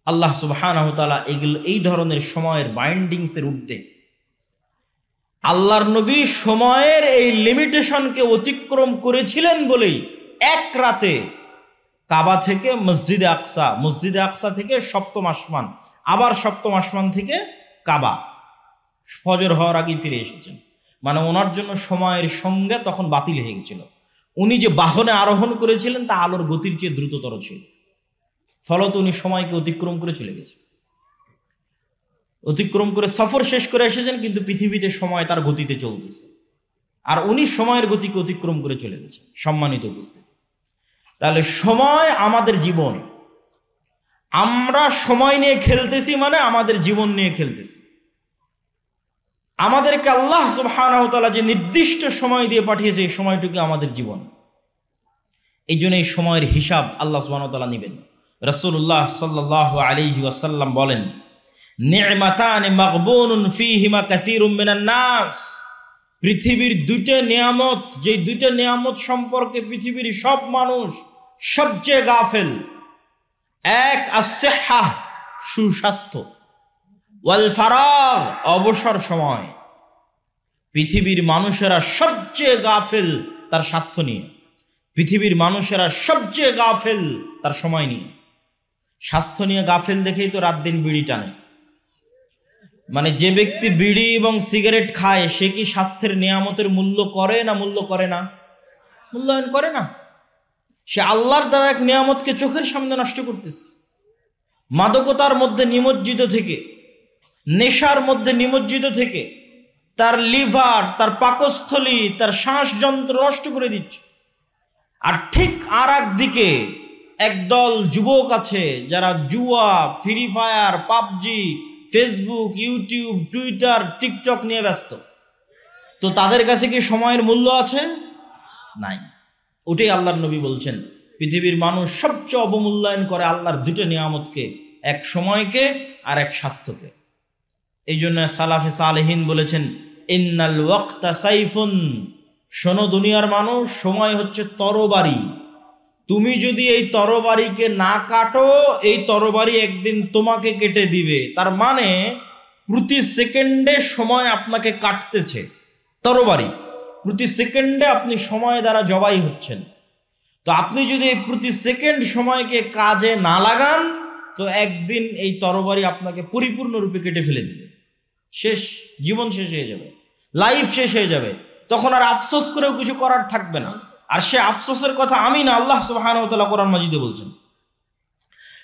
আল্লাহ সুবহানাহু ওয়া তাআলা এই ধরনের সময়ের বাইন্ডিংসের ঊর্ধ্বে। আল্লাহর নবী সময়ের এই লিমিটেশনকে অতিক্রম করেছিলেন বলেই এক রাতে কাবা থেকে মসজিদে আকসা, মসজিদে আকসা থেকে সপ্তম আসমান, আবার সপ্তম আসমান থেকে কাবা, ফজর হওয়ার আগেই ফিরে এসেছেন। মানে ওনার জন্য সময়ের সংজ্ঞা তখন বাতিল হয়ে গেছিল। উনি যে বাহনে আরোহণ করেছিলেন তা আলোর গতির চেয়ে দ্রুততর ছিল, ফলত উনি সময়কে অতিক্রম করে চলে গেছেন, অতিক্রম করে সফর শেষ করে এসেছেন, কিন্তু পৃথিবীতে সময় তার গতিতে চলতেছে, আর উনি সময়ের গতিকে অতিক্রম করে চলে গেছেন। সম্মানিত উপস্থিতি, তাহলে সময় আমাদের জীবন। আমরা সময় নিয়ে খেলতেছি মানে আমাদের জীবন নিয়ে খেলতেছি। আমাদেরকে আল্লাহ সুবহানাহু ওয়া তাআলা যে নির্দিষ্ট সময় দিয়ে পাঠিয়েছে, এই সময়টুকু আমাদের জীবন। এই জন্য এই সময়ের হিসাব আল্লাহ সুবহানাহু ওয়া তাআলা নেবেন। রাসূলুল্লাহ সাল্লাল্লাহু আলাইহি ওয়াসাল্লাম বলেন, নি'মাতানি মাগবুনুন ফীহিমা কাসীরুম মিনান নাস। পৃথিবীর দুইটা নিয়ামত, যে দুইটা নিয়ামত সম্পর্কে পৃথিবীর সব মানুষ সবচেয়ে গাফেল। এক আস-সিহ্হাহ, সুস্বাস্থ্য, ওয়াল ফারাগ, অবসর সময়। পৃথিবীর মানুষেরা সবচেয়ে গাফেল তার স্বাস্থ্য নিয়ে, পৃথিবীর মানুষেরা সবচেয়ে গাফেল তার সময় নিয়ে। স্বাস্থ্য নিয়ে গাফেল দেখেই তো রাত দিন বিড়ি টানে। মানে যে ব্যক্তি বিড়ি এবং সিগারেট খায় সে কি স্বাস্থ্যের নিয়ামতের মূল্য করে না মূল্য করে না? মূল্যায়ন করে না। সে আল্লাহর দেওয়া এক নিয়ামতকে চোখের সামনে নষ্ট করতেছে। মাদকতার মধ্যে নিমজ্জিত থেকে, নেশার মধ্যে নিমজ্জিত থেকে তার লিভার, তার পাকস্থলী, তার শ্বাসযন্ত্র নষ্ট করে দিচ্ছে। আর ঠিক আর একদিকে একদল যুবক আছে যারা জুয়া, free fire, PUBG, Facebook, YouTube, Twitter, TikTok নিয়ে ব্যস্ত। তো তাদের কাছে কি সময়ের মূল্য আছে? নাই। ওটাই আল্লাহর নবী বলছেন পৃথিবীর মানুষ সবচেয়ে অবমূল্যায়ন করে আল্লাহর দুটো নিয়ামতকে, এক সময়কে আর এক স্বাস্থ্যকে। এই জন্য সালাফে সালেহিন বলেছেন ইন্নাল ওয়াক্তা সাইফুন, শোনো দুনিয়ার মানুষ, সময় হচ্ছে তরবারি। তুমি যদি এই তরবারিকে না কাটো, এই তরবারি একদিন তোমাকে কেটে দিবে। তার মানে প্রতি সেকেন্ডে সময় আপনাকে কাটতেছে। তরবারি প্রতি সেকেন্ডে আপনি সময় দ্বারা জবাই হচ্ছেন। তো আপনি যদি প্রতি সেকেন্ড সময়কে কাজে না লাগান, তো একদিন এই তরবারি আপনাকে পরিপূর্ণরূপে কেটে ফেলে দিবে। শেষ, জীবন শেষ হয়ে যাবে, লাইফ শেষ হয়ে যাবে। তখন আর আফসোস করেও কিছু করার থাকবে না। আর সে আফসোসের কথা আমি না, আল্লাহ সুবহানাহু ওয়া তাআলা কোরআন মাজিদে বলছেন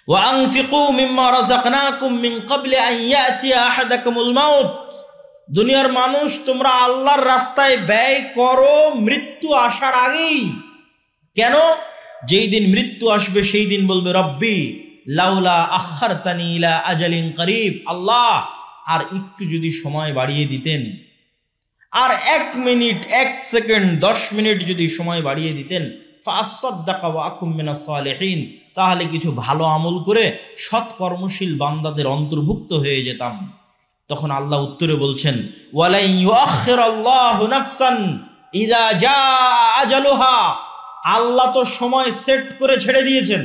ওয়া আনফিকু মিম্মা রাযাকনাকুম মিন ক্বাবলি আন ইয়াতিয়া আহাদাকুমুল মাউত। দুনিয়ার মানুষ, তোমরা আল্লাহর রাস্তায় ব্যয় করো মৃত্যু আসার আগেই। কেন? যেই দিন মৃত্যু আসবে সেই দিন বলবে রব্বি লাউলা আখারতানি ইলা আজালিন করিব, আল্লাহ আর একটু যদি সময় বাড়িয়ে দিতেন, আর 1 মিনিট 1 সেকেন্ড 10 মিনিট যদি সময় বাড়িয়ে দিতেন, ফাসাদদাকা ওয়া আকুম মিনাস সালিহিন, তাহলে কিছু ভালো আমল করে সৎ কর্মশীল বান্দাদের অন্তর্ভুক্ত হয়ে যেতাম। তখন আল্লাহ উত্তরে বলছেন ওয়ালাই ইউআখিরাল্লাহু নাফসান ইযা জাআ আজালুহা, আল্লাহ তো সময় সেট করে ছেড়ে দিয়েছেন।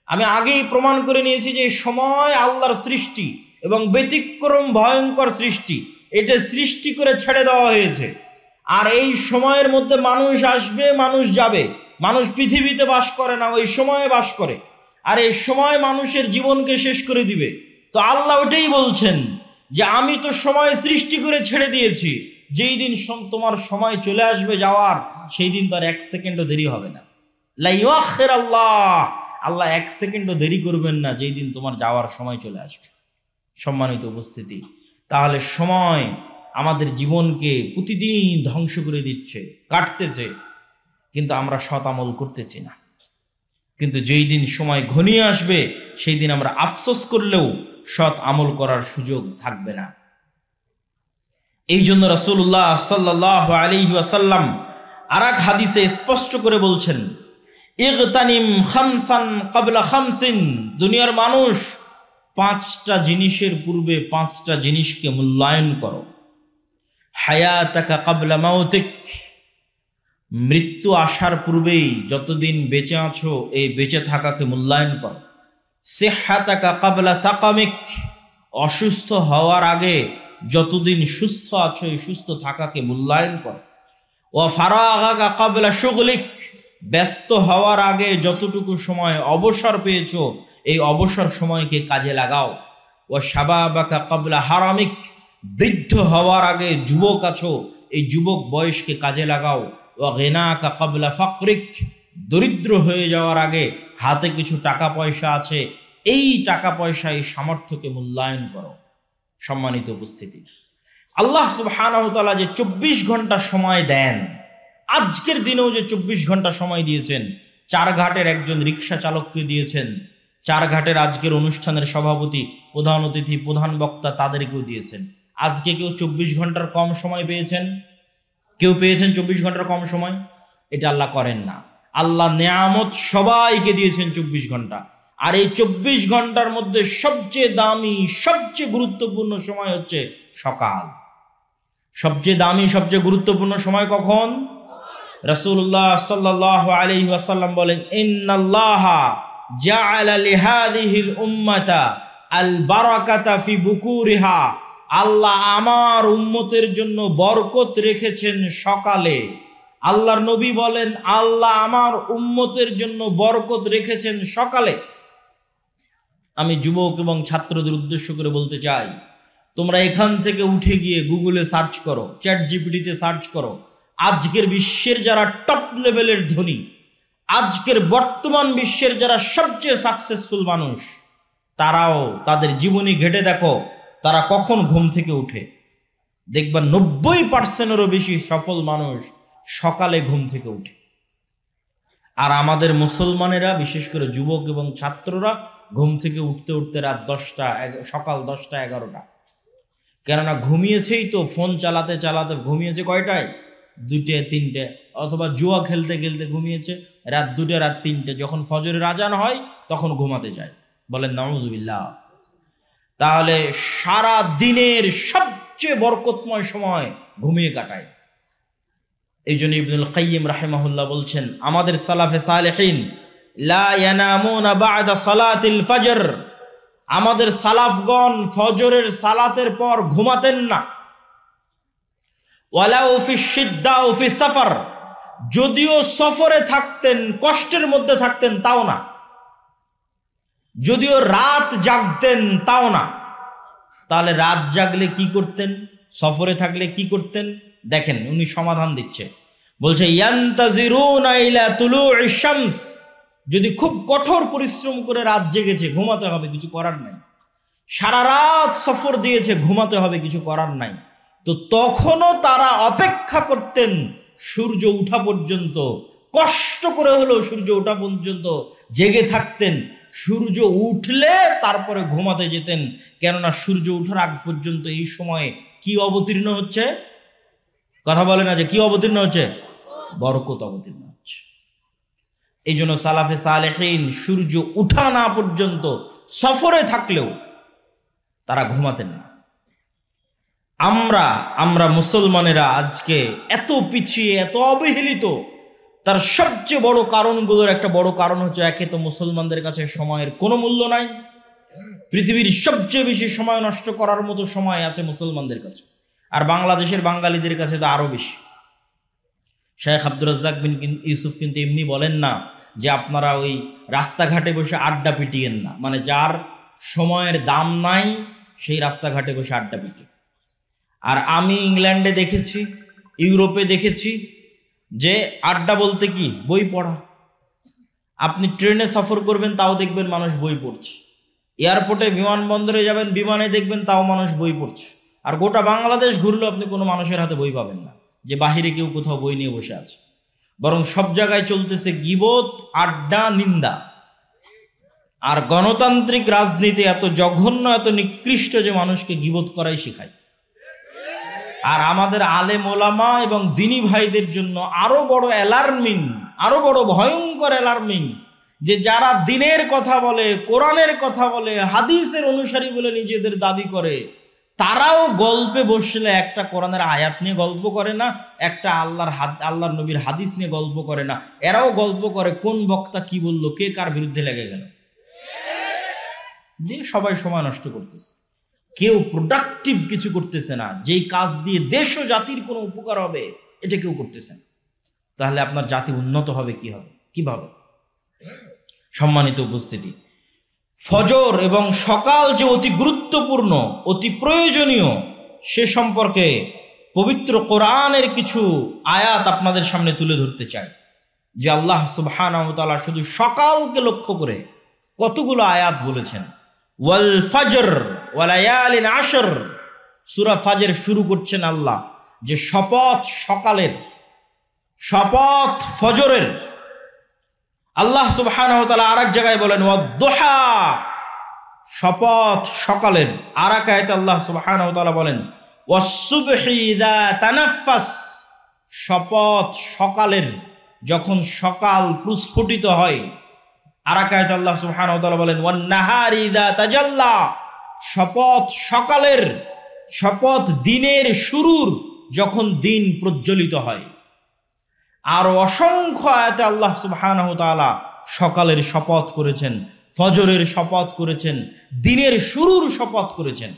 আমি আগেই প্রমাণ করে নিয়েছি যে সময় আল্লাহর সৃষ্টি এবং ব্যতিক্রম ভয়ঙ্কর সৃষ্টি। এটা সৃষ্টি করে ছেড়ে দেওয়া হয়েছে। আর এই সময়ের মধ্যে মানুষ আসবে, মানুষ যাবে। মানুষ পৃথিবীতে বাস করে না, ওই সময়ে বাস করে। আর এই সময় মানুষের জীবনকে শেষ করে দিবে। তো আল্লাহ ওটাই বলছেন যে আমি তো সময় সৃষ্টি করে ছেড়ে দিয়েছি। যেই দিন তোমার সময় চলে আসবে যাওয়ার, সেই দিন তো আর 1 সেকেন্ডও দেরি হবে না। লা ইউআখিরাল্লাহ, আল্লাহ 1 সেকেন্ডও দেরি করবেন না যেই দিন তোমার যাওয়ার সময় চলে আসবে। সম্মানিত উপস্থিতি, তাহলে সময় আমাদের জীবনকে প্রতিদিন ধ্বংস করে দিচ্ছে, কাটতেছে, কিন্তু আমরা সৎ আমল করতেছি না। কিন্তু যেই দিন সময় ঘনিয়ে আসবে সেই দিন আমরা আফসোস করলেও সৎ আমল করার সুযোগ থাকবে না। এই জন্য রাসূলুল্লাহ সাল্লাল্লাহু আলাইহি ওয়াসাল্লাম আরেক হাদিসে স্পষ্ট করে বলছেন ইগতানিম খামসান ক্বাবলা খামসিন, দুনিয়ার মানুষ 5টা জিনিসের পূর্বে 5টা জিনিসকে মূল্যায়ন করো। হায়াতাকা ক্বাবলা মাউতিক, মৃত্যু আসার পূর্বেই যতদিন বেঁচে আছো এই বেঁচে থাকাকে মূল্যায়ন করো। সিহহাতাকা ক্বাবলা সাকামিক, অসুস্থ হওয়ার আগে যতদিন সুস্থ আছো এই সুস্থ থাকাকে মূল্যায়ন করো। ওয়া ফারাগাকা ক্বাবলা শুগলিক, ব্যস্ত হওয়ার আগে যতটুকু সময় অবসর পেয়েছো এই অবসর সময়কে কাজে লাগাও। ওয়া শাবাবাকা ক্বাবলা হারামিক, বৃদ্ধ হওয়ার আগে যুবক আছো এই যুবক বয়সকে কাজে লাগাও। ওয়া গিনাকা ক্বাবলা ফাকরিক, দরিদ্র হয়ে যাওয়ার আগে হাতে কিছু টাকা পয়সা আছে এই টাকা পয়সা এই সামর্থ্যকে মূল্যায়ন করো। সম্মানিত উপস্থিতি, আল্লাহ সুবহানাহু ওয়া তাআলা যে 24 ঘন্টা সময় দেন, আজকের দিনেও যে 24 ঘন্টা সময় দিয়েছেন, চারঘাটের একজন রিক্সা চালককে দিয়েছেন, চারঘাটের আজকের অনুষ্ঠানের সভাপতি, প্রধান অতিথি, প্রধান বক্তা তাদেরকেও দিয়েছেন। আজকে কেউ 24 ঘন্টার কম সময় পেয়েছেন? কেউ পেয়েছেন 24 ঘন্টার কম সময়? এটা আল্লাহ করেন না। আল্লাহ নেয়ামত সবাইকে দিয়েছেন 24 ঘন্টা। আর এই 24 ঘন্টার মধ্যে সবচেয়ে দামি, সবচেয়ে গুরুত্বপূর্ণ সময় হচ্ছে সকাল। সবচেয়ে দামি, সবচেয়ে গুরুত্বপূর্ণ সময় কখন? রাসূলুল্লাহ সাল্লাল্লাহু আলাইহি ওয়াসাল্লাম বলেন ইন্নাল্লাহা জাআলা লিহাদিহিল উম্মাতা আল বারাকাতা ফি বুকুরিহা, আল্লাহ আমার উম্মতের জন্য বরকত রেখেছেন সকালে। আল্লাহর নবী বলেন আল্লাহ আমার উম্মতের জন্য বরকত রেখেছেন সকালে। আমি যুবক এবং ছাত্রদের উদ্দেশ্য করে বলতে চাই, তোমরা এখান থেকে উঠে গিয়ে গুগলে সার্চ করো, চ্যাট জিপিটিতে সার্চ করো, আজকের বিশ্বের যারা টপ লেভেলের ধনী, আজকের বর্তমান বিশ্বের যারা সবচেয়ে সাকসেসফুল মানুষ, তারাও তাদের জীবনী ঘেটে দেখো তারা কখন ঘুম থেকে উঠে। দেখবা 90%-এরও বেশি সফল মানুষ সকালে ঘুম থেকে উঠে। আর আমাদের মুসলমানেরা, বিশেষ করে যুবক এবং ছাত্ররা, ঘুম থেকে উঠতে উঠতে রাত 10টা, সকাল 10টা 11টা। কেননা ঘুমিয়েছেই তো, ফোন চালাতে চালাতে ঘুমিয়েছে কয়টায়? 2টে 3টে, অথবা জুয়া খেলতে খেলতে ঘুমিয়েছে রাত 2টে রাত 3টে। যখন ফজরের আজান হয় তখন ঘুমাতে যায়। বলেন নাউজুবিল্লাহ। তাহলে সারা দিনের সবচেয়ে বরকতময় সময় ঘুমিয়ে কাটায়। এই জন্য ইবনুল কাইয়িম রাহিমাহুল্লাহ বলছেন, আমাদের সালাফে সালেহিন লা ইয়ানামুনা বা'দা সালাতিল ফজর, আমাদের সালাফগণ ফজরের সালাতের পর ঘুমাতেন না। ওয়ালাউ ফি শিদ্দা ও ফি সফর, যদিও সফরে থাকতেন, কষ্টের মধ্যে থাকতেন তাও না। যদিও রাত জাগতেন তাও না। তাহলে রাত জাগলে কি করতেন, সফরে থাকলে কি করতেন? দেখেন উনি সমাধান দিচ্ছে, বলছে ইয়ান্তাজিরুনা ইলা তুলুইশ শামস, যদি খুব কঠোর পরিশ্রম করে রাত জেগেছে, ঘুমাতে হবে, কিছু করার নাই। সারা রাত সফর দিয়েছে, ঘুমাতে হবে, কিছু করার নাই। তো তখনও তারা অপেক্ষা করতেন সূর্য উঠা পর্যন্ত, কষ্ট করে হলেও সূর্য ওঠা পর্যন্ত জেগে থাকতেন। সূর্য উঠলে তারপরে ঘুমাতে যেতেন। কেননা সূর্য ওঠার আগ পর্যন্ত এই সময়ে কি অবতীর্ণ হচ্ছে? কথা বলে না যে কি অবতীর্ণ হচ্ছে? বরকত অবতীর্ণ হচ্ছে। এই জন্য সালাফে সালেহিন সূর্য উঠা না পর্যন্ত সফরে থাকলেও তারা ঘুমাতেন না। আমরা মুসলমানেরা আজকে এত পিছিয়ে, এত অবহেলিত, তার সবচেয়ে বড় কারণগুলোর একটা বড় কারণ হচ্ছে, একে তো মুসলমানদের কাছে সময়ের কোনো মূল্য নাই। পৃথিবীর সবচেয়ে বেশি সময় নষ্ট করার মতো সময় আছে মুসলমানদের কাছে, আর বাংলাদেশের বাঙালিদের কাছে তো আরো বেশি। শেখ আব্দুর রাজ্জাক বিন ইউসুফ কিন্তু এমনি বলেন না যে আপনারা ওই রাস্তাঘাটে বসে আড্ডা পিটিয়েন না, মানে যার সময়ের দাম নাই সেই রাস্তাঘাটে বসে আড্ডা পিটে। আর আমি ইংল্যান্ডে দেখেছি, ইউরোপে দেখেছি যে আড্ডা বলতে কি, বই পড়া। আপনি ট্রেনে সফর করবেন তাও দেখবেন মানুষ বই পড়ছে, এয়ারপোর্টে বিমানবন্দরে যাবেন বিমানে দেখবেন তাও মানুষ বই পড়ছে। আর গোটা বাংলাদেশ ঘুরলেও আপনি কোনো মানুষের হাতে বই পাবেন না যে বাহিরে কেউ কোথাও বই নিয়ে বসে আছে। বরং সব জায়গায় চলতেছে গীবত, আড্ডা, নিন্দা। আর গণতান্ত্রিক রাজনীতি এত জঘন্য, এত নিকৃষ্ট যে মানুষকে গীবত করাই শেখায়। আর আমাদের আলেম ওলামা এবং দিনী ভাইদের জন্য আরো বড় অ্যালার্মিং, আরো বড় ভয়ঙ্কর অ্যালার্মিং, যে যারা দিনের কথা বলে, কোরআনের কথা বলে, হাদিসের অনুসারী বলে নিজেদের দাবি করে, তারাও গল্পে বসলে একটা কোরআনের আয়াত নিয়ে গল্প করে না, একটা আল্লাহর নবীর হাদিস নিয়ে গল্প করে না। এরাও গল্প করে কোন বক্তা কি বলল, কে কার বিরুদ্ধে লেগে গেল, দিয়ে সবাই সময় নষ্ট করতেছে। কেউ প্রোডাক্টিভ কিছু করতেছে না, যেই কাজ দিয়ে দেশ ও জাতির কোনো উপকার হবে এটা কেউ করতেছে না। তাহলে আপনার জাতি উন্নত হবে কি হবে, কিভাবে? সম্মানিত উপস্থিতি, ফজর এবং সকাল যে অতি গুরুত্বপূর্ণ, অতি প্রয়োজনীয়, সে সম্পর্কে পবিত্র কোরআনের কিছু আয়াত আপনাদের সামনে তুলে ধরতে চাই। যে আল্লাহ সুবহানাহু ওয়া তাআলা শুধু সকালকে লক্ষ্য করে কতগুলো আয়াত বলেছেন। ওয়াল ফজর ওয়া লায়ালিন আশর, সূরা ফাজর শুরু করছেন আল্লাহ যে শপথ সকালের, শপথ ফজরের। আল্লাহ সুবহানাহু ওয়া তাআলা আরেক জায়গায় বলেন ওয়াদ-দুহা, শপথ সকালের। আর এক আয়াতে আল্লাহ সুবহানাহু ওয়া তাআলা বলেন ওয়াস-সুবহি ইযা তানাফাস, শপথ সকালের, যখন সকাল প্রস্ফুটিত হয়। আর এক আয়াতে আল্লাহ সুবহানাহু ওয়া তাআলা বলেন ওয়ান-নাহারি ইযা তাজাল্লা, শপথ সকালের, শপথ দিনের শুরুর, যখন দিন প্রজ্বলিত হয়। আর অসংখ্য আয়াতে আল্লাহ সুবহানাহু ওয়া তাআলা সকালের শপথ করেছেন, ফজরের শপথ করেছেন, দিনের শুরুর শপথ করেছেন।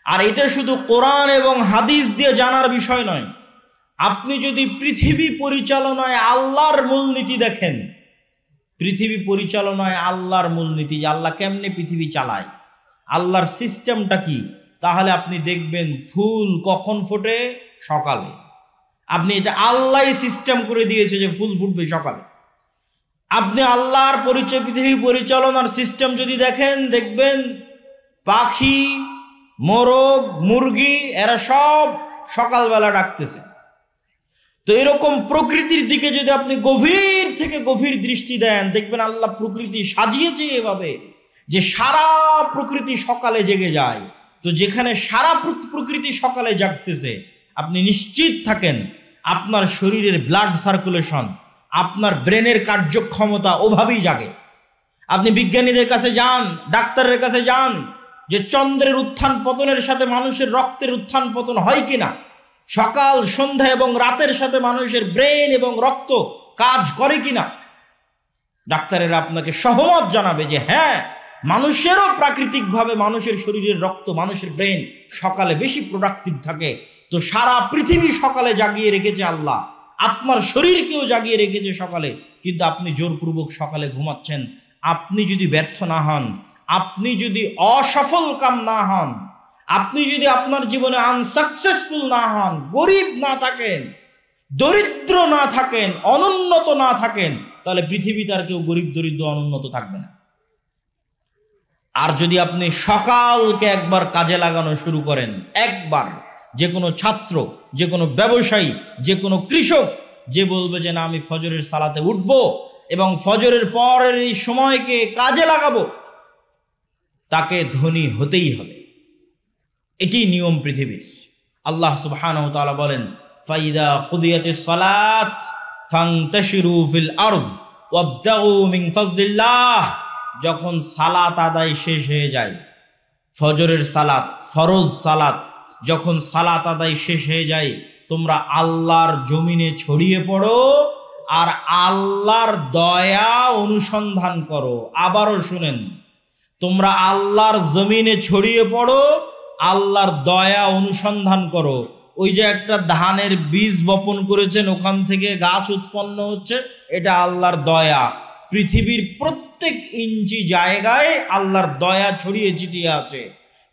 আর এটা শুধু কোরআন এবং হাদিস দিয়ে জানার বিষয় নয়। আপনি যদি পৃথিবী পরিচালনায় আল্লাহর মূলনীতি দেখেন, পৃথিবী পরিচালনায় আল্লাহর মূলনীতি, যে আল্লাহ কেমনে পৃথিবী চালায়, আল্লাহর সিস্টেমটা কি, তাহলে আপনি দেখবেন ফুল কখন ফোটে? সকালে। আপনি এটা আল্লাহ সিস্টেম করে দিয়েছে যে ফুল ফুটবে সকালে। আপনি আল্লাহর পরিচয় পৃথিবী পরিচালনার সিস্টেম যদি দেখেন, দেখবেন পাখি, মোরগ, মুরগি এরা সব সকালবেলা ডাকতেছে। তো এরকম প্রকৃতির দিকে যদি আপনি গভীর থেকে গভীর দৃষ্টি দেন, দেখবেন আল্লাহ প্রকৃতি সাজিয়েছে এভাবে যে সারা প্রকৃতি সকালে জেগে যায়। তো যেখানে সারা প্রকৃতি সকালে জাগতেছে, আপনি নিশ্চিত থাকেন আপনার শরীরের ব্লাড সার্কুলেশন, আপনার ব্রেনের কার্যক্ষমতা ওভাবেই জাগে। আপনি বিজ্ঞানীদের কাছে যান, ডাক্তারের কাছে যান, যে চন্দ্রের উত্থান পতনের সাথে মানুষের রক্তের উত্থান পতন হয় কিনা, সকাল সন্ধ্যা এবং রাতের সাথে মানুষের ব্রেন এবং রক্ত কাজ করে কিনা, ডাক্তারেরা আপনাকে সহমত জানাবে যে হ্যাঁ, মানুষেরও প্রাকৃতিকভাবে মানুষের শরীরের রক্ত, মানুষের ব্রেন সকালে বেশি প্রোডাক্টিভ থাকে। তো সারা পৃথিবী সকালে জাগিয়ে রেখেছে আল্লাহ, আপনার শরীরকেও জাগিয়ে রেখেছে সকালে, কিন্তু আপনি জোরপূর্বক সকালে ঘুমাচ্ছেন। আপনি যদি ব্যর্থ না হন, আপনি যদি অসফল কাম না হন, আপনি যদি আপনার জীবনে আনসাকসেসফুল না হন, গরিব না থাকেন, দরিদ্র না থাকেন, অনুন্নত না থাকেন, তাহলে পৃথিবীতে আর কেউ গরিব, দরিদ্র, অনুন্নত থাকবে না। আর যদি আপনি সকালকে একবার কাজে লাগানো শুরু করেন, একবার, যে কোনো ছাত্র, যে কোনো ব্যবসায়ী, যে কোনো কৃষক যে বলবে যে না আমি ফজরের সালাতে উঠব এবং ফজরের পরের এই সময়কে কাজে লাগাবো, তাকে ধনী হতেই হবে। এটি নিয়ম পৃথিবীর। আল্লাহ সুবহানাহু ওয়া তাআলা বলেন, ফাইদা কুদিয়াতিস সালাত ফান্তাশিরু ফিল আরদ ওয়াবতাগু মিন ফাজলিল্লাহ। যখন সালাত আদায় শেষ হয়ে যায়, ফজরের সালাত, ফরজ সালাত, যখন সালাত আদায় শেষ হয়ে যায়, তোমরা আল্লাহর জমিনে ছড়িয়ে পড়ো আর আল্লাহর দয়া অনুসন্ধান করো। আবারও শুনেন, তোমরা আল্লাহর জমিনে ছড়িয়ে পড়ো, আল্লাহর দয়া অনুসন্ধান করো। ওই যে একটা ধানের বীজ বপন করেছেন, ওখান থেকে গাছ উৎপন্ন হচ্ছে, এটা আল্লাহর দয়া। পৃথিবীর প্রত্যেক ইঞ্চি জায়গায় আল্লাহর দয়া ছড়িয়ে ছিটিয়ে আছে।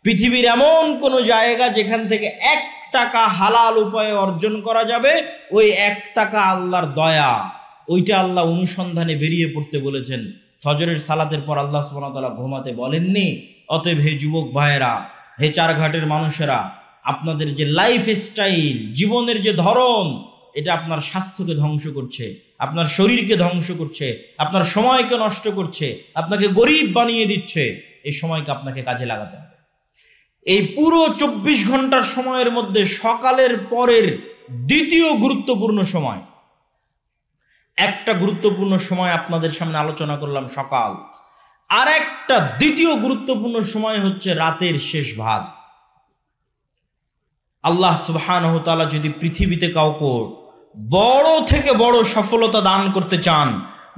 পৃথিবীর এমন কোনো জায়গা যেখান থেকে 1 টাকা হালাল উপায়ে অর্জন করা যাবে, ওই 1 টাকা আল্লাহর দয়া, ওইটা আল্লাহ অনুসন্ধানে বেরিয়ে পড়তে বলেছেন। ফজরের সালাতের পর আল্লাহ সুবহানাহু ওয়া তাআলা ঘুমাতে বলেননি। অতএব হে যুবক ভাইয়েরা, হে চারঘাটের মানুষেরা, আপনাদের যে লাইফ স্টাইল, জীবনের যে ধরন, এটা আপনার স্বাস্থ্যকে ধ্বংস করছে, আপনার শরীরকে ধ্বংস করছে, আপনার সময়কে নষ্ট করছে, আপনাকে গরিব বানিয়ে দিচ্ছে। এই সময়কে আপনাকে কাজে লাগাতে হবে। এই পুরো 24 ঘন্টার সময়ের মধ্যে সকালের পরের দ্বিতীয় গুরুত্বপূর্ণ সময়, একটা গুরুত্বপূর্ণ সময় আপনাদের সামনে আলোচনা করলাম সকাল, আর একটা দ্বিতীয় গুরুত্বপূর্ণ সময় হচ্ছে রাতের শেষ ভাগ। আল্লাহ সুবহানাহু ওয়া তাআলা যদি পৃথিবীতে কাউকে বড় থেকে বড় সফলতা দান করতে চান,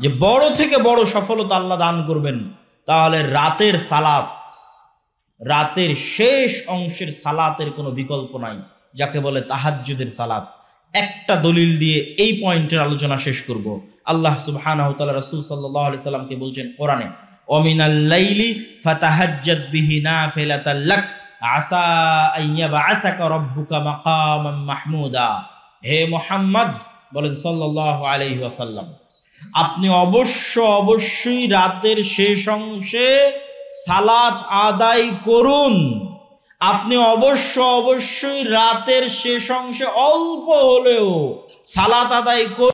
যে বড় থেকে বড় সফলতা আল্লাহ দান করবেন, তাহলে রাতের সালাত, রাতের শেষ অংশের সালাতের কোনো বিকল্প নাই, যাকে বলে তাহাজ্জুদের সালাত। একটা দলিল দিয়ে এই পয়েন্টের আলোচনা শেষ করব। আল্লাহ সুবহানাহু ওয়া তাআলা রাসূল সাল্লাল্লাহু আলাইহি সাল্লামকে বলছেন কোরআনে, ওমিনাল লাইলি ফাতাহাজ্জাদ বিহি নাফিলাতাল লাক আসা আইয়াবআসাকা রাব্বুকা মাকামান মাহমুদা। হে মুহাম্মদ বলেন সাল্লাল্লাহু আলাইহি ওয়াসাল্লাম, আপনি অবশ্যই রাতের শেষ অংশে সালাত আদায় করুন। আপনি অবশ্যই রাতের শেষ অংশে অল্প হলেও সালাত আদায় করুন।